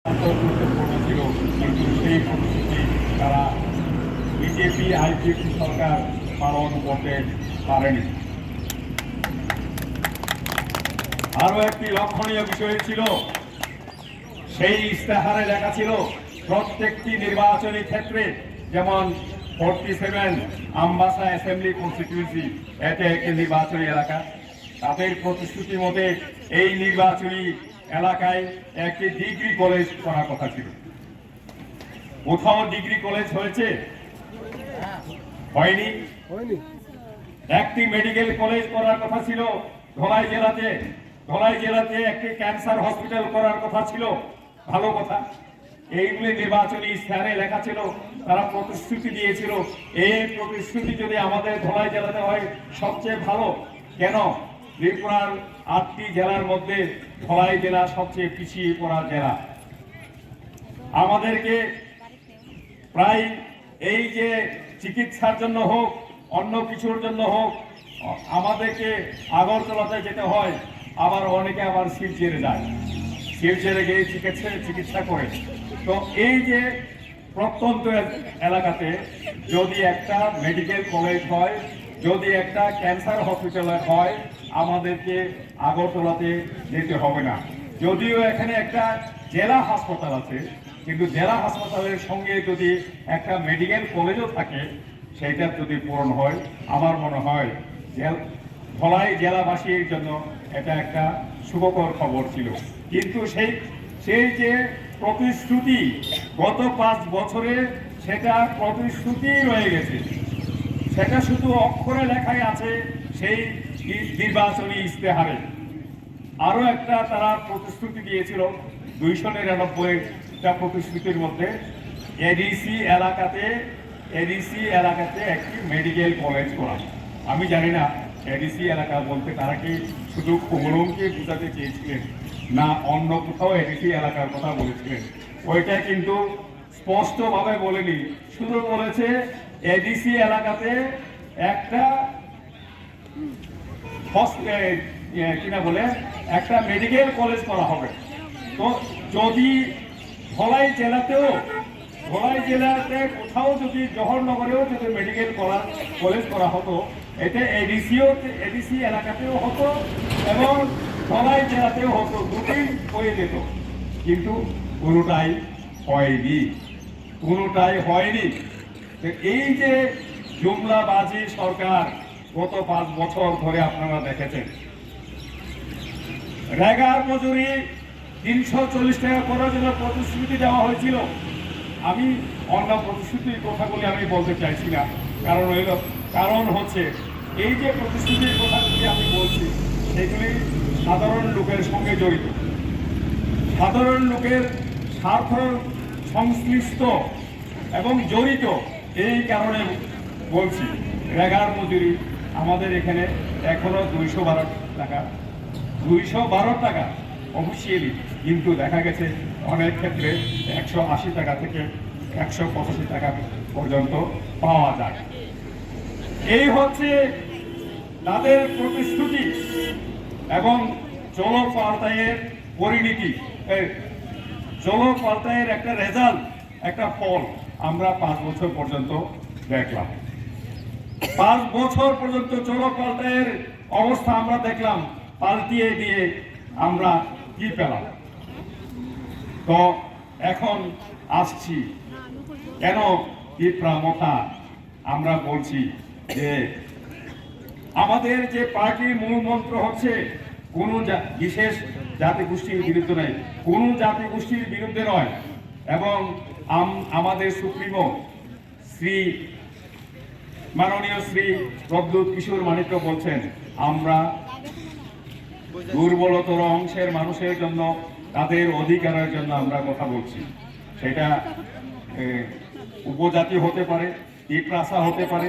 গুরুত্বপূর্ণ ছিল, কিন্তু সেই প্রতিশ্রুতি তারা বিজেপি আইপিএফটি সরকার পালন করতে পারেনি। আরও একটি লক্ষণীয় বিষয় ছিল, সেই ইশতেহারে লেখা ছিল প্রত্যেকটি নির্বাচনী ক্ষেত্রে, যেমন 47 আমবাসা অ্যাসেম্বলি কনস্টিটিউয়েন্সি, এতে একটি নির্বাচনী এলাকা, তাদের প্রতিশ্রুতি মতে এই নির্বাচনী এলাকায় একটি ডিগ্রি কলেজ করার কথা ছিল। কোথাও ডিগ্রি কলেজ হয়েছে? হয়নি। একটি মেডিকেল কলেজ করার কথা ছিল ধলাই জেলাতে। ধলাই জেলাতে একটি ক্যান্সার হসপিটাল করার কথা ছিল, ভালো কথা। এইগুলি নির্বাচনী ইশতেহারে লেখা ছিল, তারা প্রতিশ্রুতি দিয়েছিল। এই প্রতিশ্রুতি যদি আমাদের ধলাই জেলাতে হয় সবচেয়ে ভালো। কেন? ত্রিপুরার 8টি জেলার মধ্যে ধলাই জেলা সবচেয়ে পিছিয়ে পড়া জেলা। আমাদেরকে প্রায় এই যে চিকিৎসার জন্য হোক, অন্য কিছুর জন্য হোক, আমাদেরকে আগরতলাতে যেতে হয়, আবার অনেকে আবার শিলচরে যায়, শিলচরে গিয়ে চিকিৎসা করে। তো এই যে প্রত্যন্ত এলাকাতে যদি একটা মেডিকেল কলেজ হয়, যদি একটা ক্যান্সার হসপিটাল হয়, আমাদেরকে আগরতলাতে যেতে হবে না। যদিও এখানে একটা জেলা হাসপাতাল আছে, কিন্তু জেলা হাসপাতালের সঙ্গে যদি একটা মেডিকেল কলেজও থাকে, সেইটা যদি পূরণ হয়, আমার মনে হয় ধলাই জেলাবাসীর জন্য এটা একটা শুভকর খবর ছিল। কিন্তু সেই যে প্রতিশ্রুতি গত 5 বছরে, সেটা প্রতিশ্রুতি রয়ে গেছে, সেটা শুধু অক্ষরে লেখাই আছে সেই নির্বাচনী ইশতেহারে। আরো একটা তারা প্রতিশ্রুতি দিয়েছিল 299টা প্রতিশ্রুতির মধ্যে, এডিসি এলাকাতে একটি মেডিকেল কলেজ করা। আমি জানি না এডিসি এলাকা বলতে তারা কি শুধু কুমরমকে বোঝাতে চেয়েছিলেন, না অন্য কোথাও এডিসি এলাকার কথা বলেছিলেন। ওইটা কিন্তু স্পষ্টভাবে বলেনি, শুধু বলেছে এডিসি এলাকাতে একটা কিনা বলে একটা মেডিকেল কলেজ করা হবে। তো যদি ধলাই জেলাতে কোথাও যদি জওহরনগরেও যদি মেডিকেল কলেজ করা হতো, এতে এডিসি এলাকাতেও হতো এবং ধলাই জেলাতেও হতো, দুটিই হয়ে যেত। কিন্তু কোনোটাই হয়নি। এই যে জুমলাবাজি সরকার গত 5 বছর ধরে আপনারা দেখেছেন, রেগার মজুরি 340 টাকা করার জন্য প্রতিশ্রুতি দেওয়া হয়েছিল। আমি অন্য প্রতিশ্রুতির কথাগুলি আমি বলতে চাইছি না, কারণ হচ্ছে এই যে প্রতিশ্রুতির কথাগুলি আমি বলছি, সেগুলি সাধারণ লোকের সঙ্গে জড়িত, সাধারণ লোকের স্বার্থ সংশ্লিষ্ট এবং জড়িত। এই কারণে বলছি, রেগার মজুরি আমাদের এখানে এখনো 212 টাকা অফিসিয়ালি, কিন্তু দেখা গেছে অনেক ক্ষেত্রে 180 টাকা থেকে 185 টাকা পর্যন্ত পাওয়া যায়। এই হচ্ছে তাদের প্রতিশ্রুতি এবং জলপাল্টায়ের পরিণতি, জলপাল্টায়ের একটা রেজাল্ট, একটা ফল আমরা 5 বছর পর্যন্ত দেখলাম। 5 বছর পর্যন্ত জলপাল্টায়ের অবস্থা আমরা দেখলাম, পাল্টিয়ে দিয়ে আমরা কি পেলাম। তো এখন আসছি কেন তিপ্রামথা আমরা বলছি যে আমাদের যে পার্টির মূল মন্ত্র হচ্ছে কোনো বিশেষ জাতিগোষ্ঠীর বিরুদ্ধে নয়, কোনো জাতিগোষ্ঠীর বিরুদ্ধে নয়। এবং আমাদের সুপ্রিমো মাননীয় শ্রী প্রদ্যুৎ কিশোর মানিক্য বলছেন, আমরা দুর্বলতর অংশের মানুষের জন্য, তাদের অধিকারের জন্য আমরা কথা বলছি। সেটা উপজাতি হতে পারে, তিপ্রাসা হতে পারে,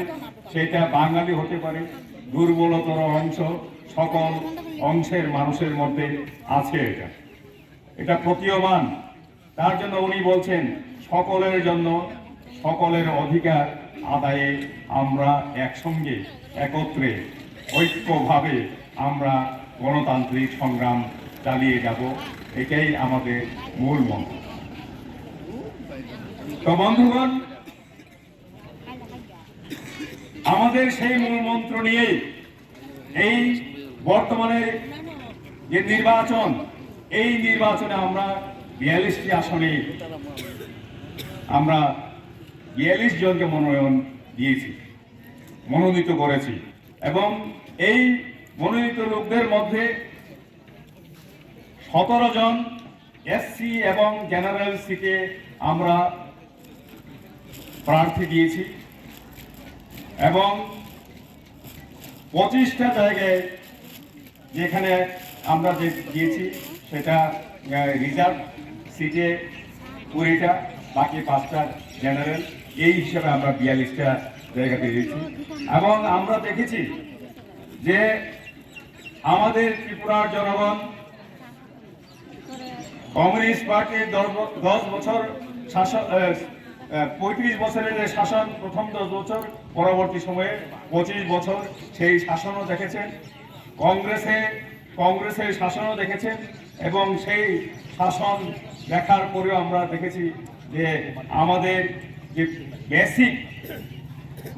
সেটা বাঙালি হতে পারে, দুর্বলতর অংশ সকল অংশের মানুষের মধ্যে আছে। এটা প্রতীয়মান। তার জন্য উনি বলছেন সকলের জন্য, সকলের অধিকার আদায়ে আমরা একসঙ্গে একত্রে ঐক্যভাবে আমরা গণতান্ত্রিক সংগ্রাম চালিয়ে যাব, এটাই আমাদের মূল মন্ত্র। তো বন্ধুগণ, আমাদের সেই মূল মন্ত্র নিয়ে এই বর্তমানে যে নির্বাচন, এই নির্বাচনে আমরা 42টি আসনে আমরা 42 জনকে মনোনীত করেছি এবং এই মনোনীত লোকদের মধ্যে 17 জন এসসি এবং জেনারেল সিটে আমরা প্রার্থী দিয়েছি এবং 25টা জায়গায় যেখানে আমরা যে দিয়েছি সেটা রিজার্ভ সিটে 20টা, বাকি 5টা জেনারেল, এই হিসাবে আমরা 42টা জায়গাতে দিয়েছি। এবং আমরা দেখেছি যে আমাদের ত্রিপুরার জনগণ কমিউনিস্ট পার্টির 10 বছর শাসন, 35 বছরের শাসন, প্রথম 10 বছর, পরবর্তী সময়ে 25 বছর সেই শাসনও দেখেছেন, কংগ্রেসের শাসনও দেখেছেন এবং সেই শাসন দেখার পরেও আমরা দেখেছি যে আমাদের যে বেসিক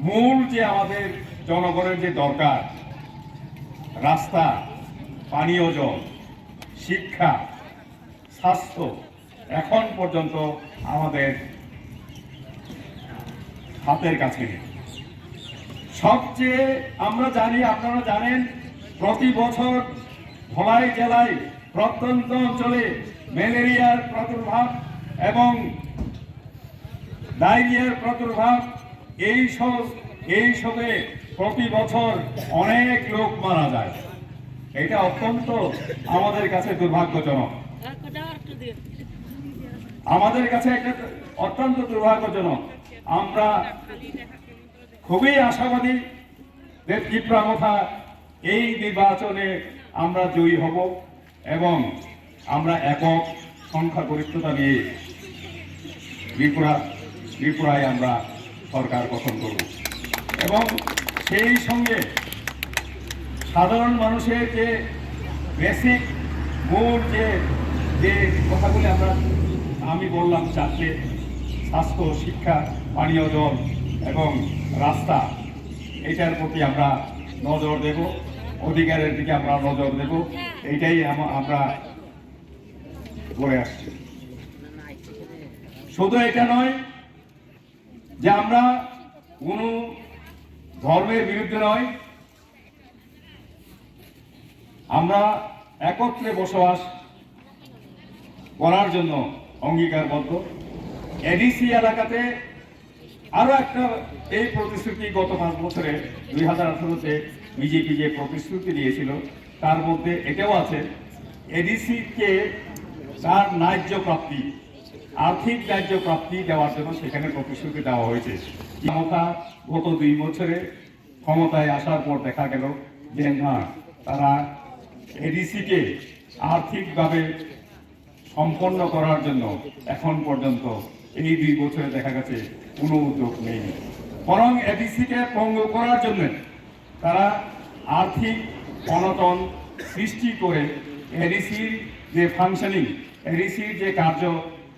মূল যে আমাদের জনগণের যে দরকার, রাস্তা, পানীয় জল, শিক্ষা, স্বাস্থ্য, এখন পর্যন্ত আমাদের হাতের কাছে নেই। সবচেয়ে আমরা জানি, আপনারা জানেন, প্রতি বছর ধলাই জেলায় প্রত্যন্ত অঞ্চলে ম্যালেরিয়ার প্রাদুর্ভাব এবং ডায়রিয়ার প্রাদুর্ভাব, এইসবে প্রতি বছর অনেক লোক মারা যায়। এটা অত্যন্ত আমাদের কাছে দুর্ভাগ্যজনক, আমাদের কাছে একটা অত্যন্ত দুর্ভাগ্যজনক। আমরা খুবই আশাবাদী যে তীব্রমথা এই নির্বাচনে আমরা জয়ী হব এবং আমরা একক সংখ্যাগরিষ্ঠতা নিয়ে ত্রিপুরায় আমরা সরকার গঠন করব এবং সেই সঙ্গে সাধারণ মানুষের যে বেসিক মূল যে কথাগুলি আমি বললাম, 4টে: স্বাস্থ্য, শিক্ষা, পানীয় জল এবং রাস্তা, এটার প্রতি আমরা নজর দেব, অধিকারের দিকে আমরা নজর দেব। এইটাই আমরা করে আসছি। শুধু এটা নয় যে আমরা কোনো ধর্মের বিরুদ্ধে নয়, আমরা একত্রে বসবাস করার জন্য অঙ্গীকারবদ্ধ। এডিসি এলাকাতে আরো একটা এই প্রতিশ্রুতি গত 5 বছরে 2018-তে বিজেপি যে প্রতিশ্রুতি দিয়েছিল তার মধ্যে এটাও আছে, এডিসিকে তার ন্যায্য প্রাপ্তি, আর্থিক ন্যায্য প্রাপ্তি দেওয়ার জন্য সেখানে প্রতিশ্রুতি দেওয়া হয়েছে। গত 2 বছরে ক্ষমতায় আসার পর দেখা গেল যে না, তারা এডিসিকে আর্থিকভাবে সম্পন্ন করার জন্য এখন পর্যন্ত এই 2 বছরে দেখা গেছে কোনো উদ্যোগ নেই, বরং এডিসিকে পঙ্গু করার জন্য তারা আর্থিক অনটন সৃষ্টি করে এডিসির যে ফাংশনিং, এডিসির যে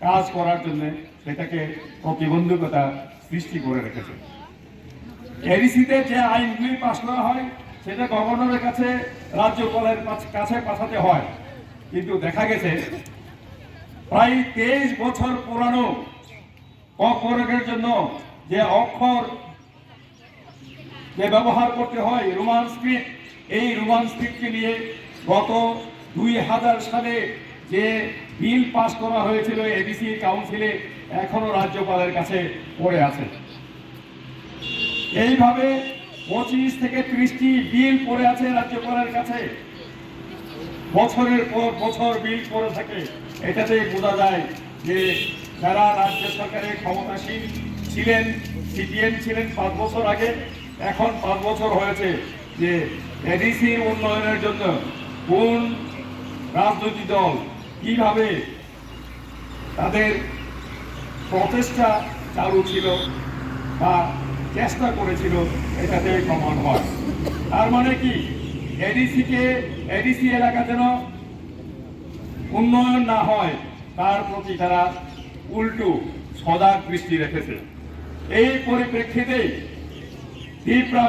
কাজ করার জন্য সেটাকে প্রতিবন্ধকতা সৃষ্টি করে রেখেছে। এডিসিতে যে আইনগুলি পাশ করা হয় সেটা গভর্নরের কাছে, রাজ্যপালের কাছে পাঠাতে হয়, কিন্তু দেখা গেছে প্রায় 23 বছর পুরানো প্রয়োগের জন্য যে অক্ষর যে ব্যবহার করতে হয়, রোমান স্ক্রিপ্ট, এই রোমান স্ক্রিপ্টকে নিয়ে গত 2000 সালে যে বিল পাস করা হয়েছিল এডিসি কাউন্সিলে, এখনো রাজ্যপালের কাছে পড়ে আছে। এইভাবে 25 থেকে 30টি বিল পড়ে আছে রাজ্যপালের কাছে, বছরের পর বছর বিল পড়ে থাকে। এটাতে বোঝা যায় যে যারা রাজ্য সরকারের ক্ষমতাসীন ছিলেন, সিপিএম ছিলেন 5 বছর আগে, এখন 5 বছর হয়েছে, যে এডিসির উন্নয়নের জন্য কোন রাজনৈতিক দল কিভাবে তাদের প্রচেষ্টা চালু ছিল বা চেষ্টা করেছিল, এটাতে প্রমাণ হয়। তার মানে কি, এডিসি এলাকা যেন উন্নয়ন না হয় তার প্রতি তারা উল্টো সজাগ দৃষ্টি রেখেছে। এই পরিপ্রেক্ষিতে ত্রিপুরা